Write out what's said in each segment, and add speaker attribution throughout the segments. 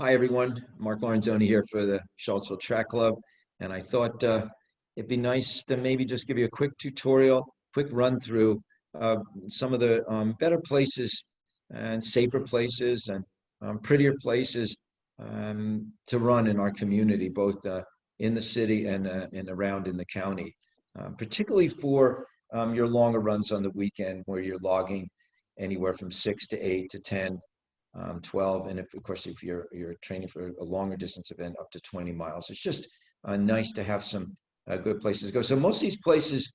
Speaker 1: Hi, everyone. Mark Lorenzoni here for the Charlottesville Track Club. And I thought it'd be nice to maybe just give you a quick tutorial, quick run through some of the better places and safer places and prettier places to run in our community, both in the city and around in the county, particularly for your longer runs on the weekend where you're logging anywhere from 6 to 8 to 10 12, and of course, if you're training for a longer distance event, up to 20 miles. It's just nice to have some good places to go. So most of these places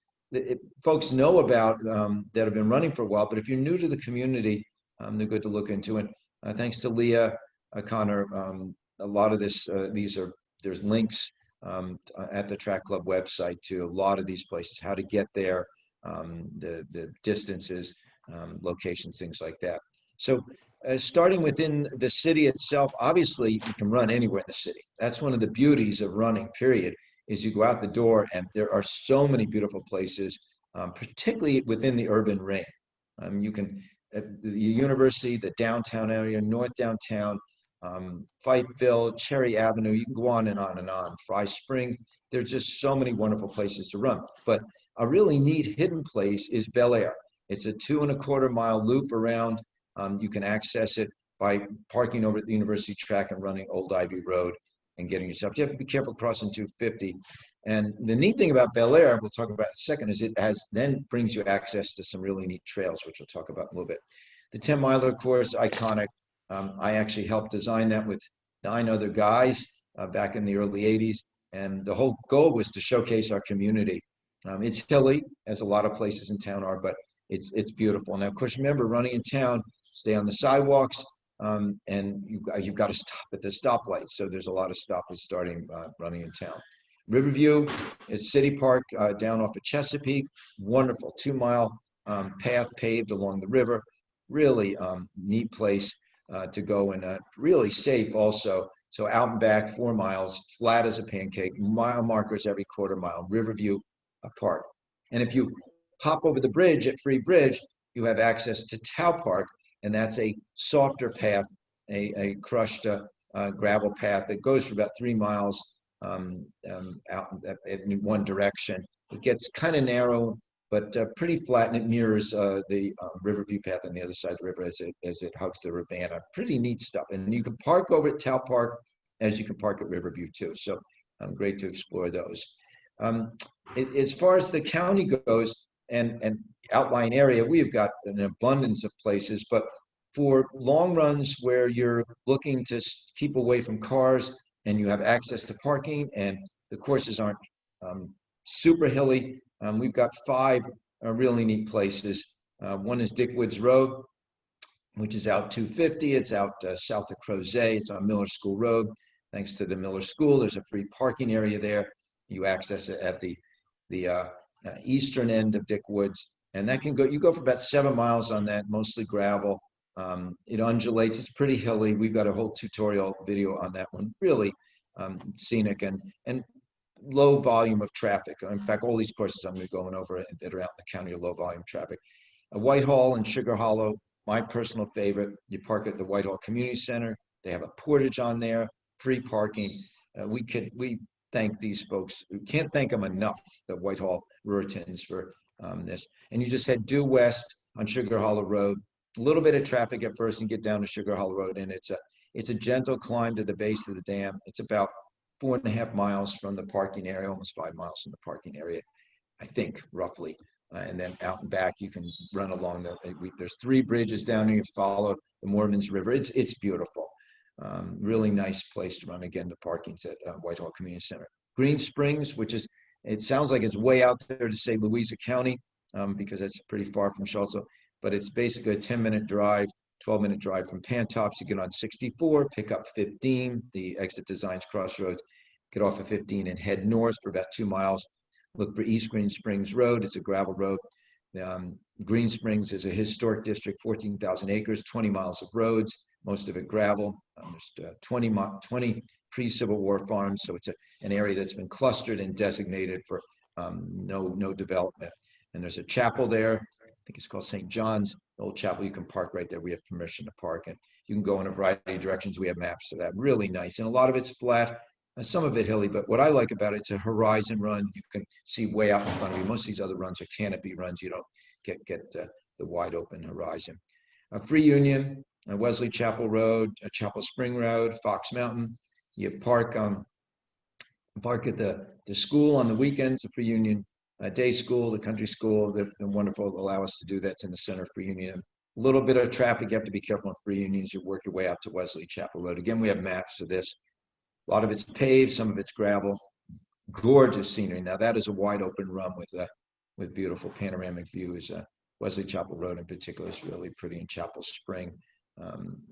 Speaker 1: folks know about that have been running for a while, but if you're new to the community, they're good to look into. And thanks to Leah, Connor, a lot of there's links at the Track Club website to a lot of these places, how to get there, the distances, locations, things like that. So starting within the city itself, obviously you can run anywhere in the city. That's one of the beauties of running, period, is you go out the door and there are so many beautiful places, particularly within the urban ring. You can, the university, the downtown area, North Downtown, Fifeville, Cherry Avenue, you can go on and on and on. Fry Spring, there's just so many wonderful places to run. But a really neat hidden place is Bel Air. It's a 2¼ mile loop around. You can access it by parking over at the University track and running Old Ivy Road and getting yourself. You have to be careful crossing 250. And the neat thing about Bel Air, we'll talk about in a second, is it then brings you access to some really neat trails, which we'll talk about in a little bit. The 10-miler course, iconic. I actually helped design that with 9 other guys back in the early 80s. And the whole goal was to showcase our community. It's hilly, as a lot of places in town are, but it's beautiful. Now, of course, remember, running in town, stay on the sidewalks, and you've got to stop at the stoplight. So there's a lot of stoppers starting running in town. Riverview is City Park down off of Chesapeake. Wonderful 2-mile path paved along the river. Really neat place to go, and really safe also. So out and back, 4 miles, flat as a pancake, mile markers every quarter mile, Riverview Park. And if you hop over the bridge at Free Bridge, you have access to Tau Park, and that's a softer path, a crushed gravel path that goes for about 3 miles out in one direction. It gets kind of narrow, but pretty flat, and it mirrors the Riverview path on the other side of the river as it hugs the Rivanna. Pretty neat stuff. And you can park over at Tau Park as you can park at Riverview too. So great to explore those. As far as the county goes, and outlying area, we've got an abundance of places, but for long runs where you're looking to keep away from cars and you have access to parking and the courses aren't super hilly, we've got 5 really neat places. One is Dick Woods Road, which is out 250. It's out south of Crozet. It's on Miller School Road. Thanks to the Miller School, there's a free parking area there. You access it at the eastern end of Dick Woods, and that can go. You go for about 7 miles on that, mostly gravel. It undulates. It's pretty hilly. We've got a whole tutorial video on that one. Really scenic and low volume of traffic. In fact, all these courses I'm going to be going over that are out in the county are low volume traffic. Whitehall and Sugar Hollow, my personal favorite. You park at the Whitehall Community Center. They have a portage on there, free parking. We thank these folks. We can't thank them enough, the Whitehall Ruritans, for this. And you just head due west on Sugar Hollow Road. A little bit of traffic at first and get down to Sugar Hollow Road, and it's a gentle climb to the base of the dam. It's about 4.5 miles from the parking area, almost 5 miles from the parking area, I think, roughly. And then out and back, you can run along there's 3 bridges down here. You follow the Mormons River. It's beautiful. Really nice place to run. Again, the parking's at Whitehall Community Center. Green Springs, which is, it sounds like it's way out there to say Louisa County, because that's pretty far from Charlottesville, but it's basically a 10-minute drive, 12-minute drive from Pantops. You get on 64, pick up 15, the exit designs Crossroads, get off of 15 and head north for about 2 miles. Look for East Green Springs Road. It's a gravel road. Green Springs is a historic district, 14,000 acres, 20 miles of roads, most of it gravel. There's 20 pre-Civil War farms, so it's an area that's been clustered and designated for no development. And there's a chapel there. I think it's called St. John's, the Old Chapel. You can park right there. We have permission to park, and you can go in a variety of directions. We have maps to that. Really nice, and a lot of it's flat. Some of it hilly, but what I like about it, it's a horizon run. You can see way out in front of you. Most of these other runs are canopy runs. You don't get the wide open horizon. Free Union, Wesley Chapel Road, Chapel Spring Road, Fox Mountain. You park at the school on the weekends, the Free Union day school, the country school. They're wonderful to allow us to do that. It's in the center of Free Union. A little bit of traffic. You have to be careful on Free Union as you work your way out to Wesley Chapel Road. Again, we have maps of this. A lot of it's paved, some of it's gravel. Gorgeous scenery. Now that is a wide open run with beautiful panoramic views. Wesley Chapel Road in particular is really pretty, in Chapel Spring.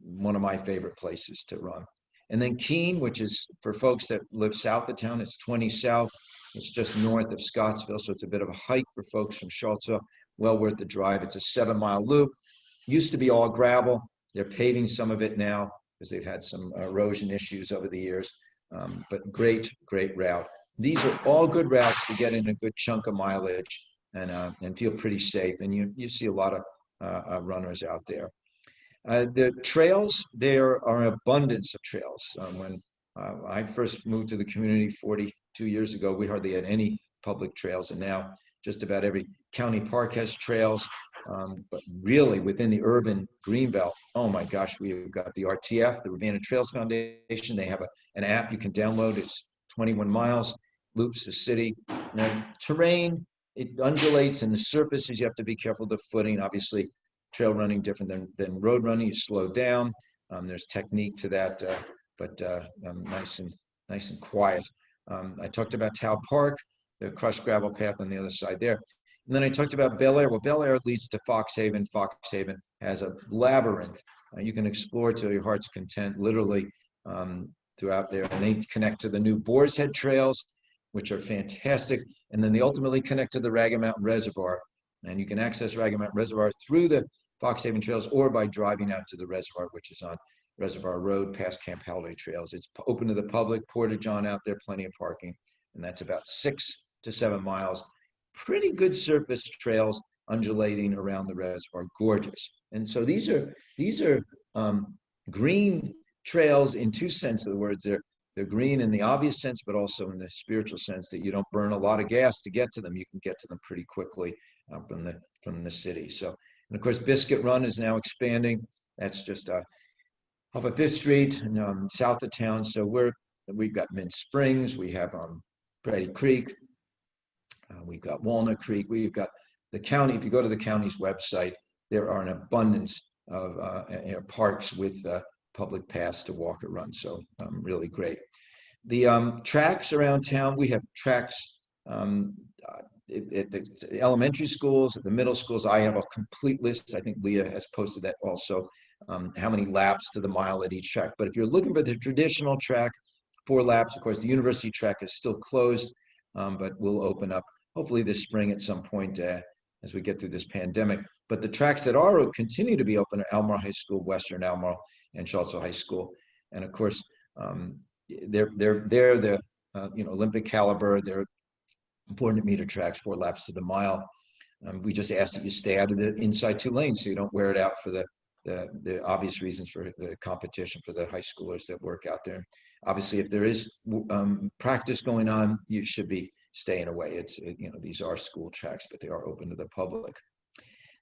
Speaker 1: One of my favorite places to run. And then Keene, which is for folks that live south of town, it's 20 south. It's just north of Scottsville, so it's a bit of a hike for folks from Charlottesville. Well worth the drive. It's a 7-mile loop. Used to be all gravel. They're paving some of it now because they've had some erosion issues over the years. But great route. These are all good routes to get in a good chunk of mileage and feel pretty safe. And you see a lot of runners out there. The trails, there are an abundance of trails. When I first moved to the community 42 years ago, we hardly had any public trails, and now just about every county park has trails. But really within the urban greenbelt, oh my gosh, we've got the RTF, the Ravenna Trails Foundation. They have an app you can download. It's 21 miles, loops the city. Now, terrain, it undulates, and the surfaces, you have to be careful of the footing. Obviously, trail running different than road running. You slow down. There's technique to that, but nice and quiet. I talked about Tao Park, the crushed gravel path on the other side there. And then I talked about Bel Air. Well, Bel Air leads to Fox Haven. Fox Haven has a labyrinth. You can explore to your heart's content, literally throughout there. And they connect to the new Boar's Head trails, which are fantastic. And then they ultimately connect to the Ragged Mountain Reservoir. And you can access Ragged Mountain Reservoir through the Fox Haven trails or by driving out to the reservoir, which is on Reservoir Road past Camp Halliday trails. It's open to the public, Porta-John out there, plenty of parking. And that's about 6 to 7 miles. Pretty good surface trails undulating around the reservoir, gorgeous. And so these are green trails in two senses of the words. They're green in the obvious sense, but also in the spiritual sense that you don't burn a lot of gas to get to them. You can get to them pretty quickly from the city. So, and of course, Biscuit Run is now expanding. That's just off of 5th Street and south of town. So we've got Mint Springs, we have Brady Creek. We've got Walnut Creek. We've got the county. If you go to the county's website, there are an abundance of parks with public paths to walk or run. So really great. The tracks around town, we have tracks at the elementary schools, at the middle schools. I have a complete list. I think Leah has posted that also, how many laps to the mile at each track. But if you're looking for the traditional track, 4 laps, of course, the university track is still closed, but we'll open up hopefully this spring at some point as we get through this pandemic. But the tracks that are continue to be open are Almar High School, Western Almar, and Charlottesville High School. And of course, they're the Olympic caliber. They're 400-meter tracks, 4 laps to the mile. We just ask that you stay out of the inside 2 lanes so you don't wear it out for the obvious reasons for the competition for the high schoolers that work out there. Obviously, if there is practice going on, you should be staying away. These are school tracks, but they are open to the public.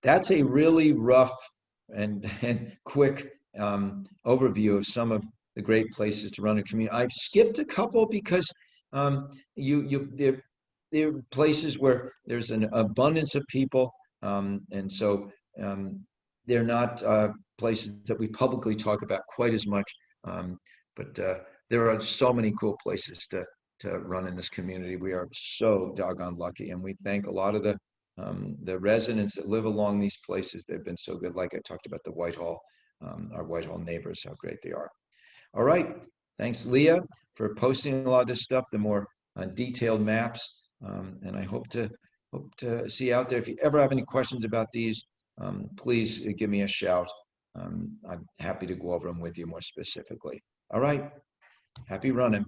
Speaker 1: That's a really rough and quick overview of some of the great places to run a community. I've skipped a couple because there are places where there's an abundance of people, and so they're not places that we publicly talk about quite as much. But there are so many cool places to run in this community. We are so doggone lucky, and we thank a lot of the residents that live along these places. They've been so good. Like I talked about the Whitehall, our Whitehall neighbors, how great they are. All right, thanks Leah for posting a lot of this stuff, the more detailed maps, and I hope to see you out there. If you ever have any questions about these, please give me a shout. I'm happy to go over them with you more specifically. All right, happy running.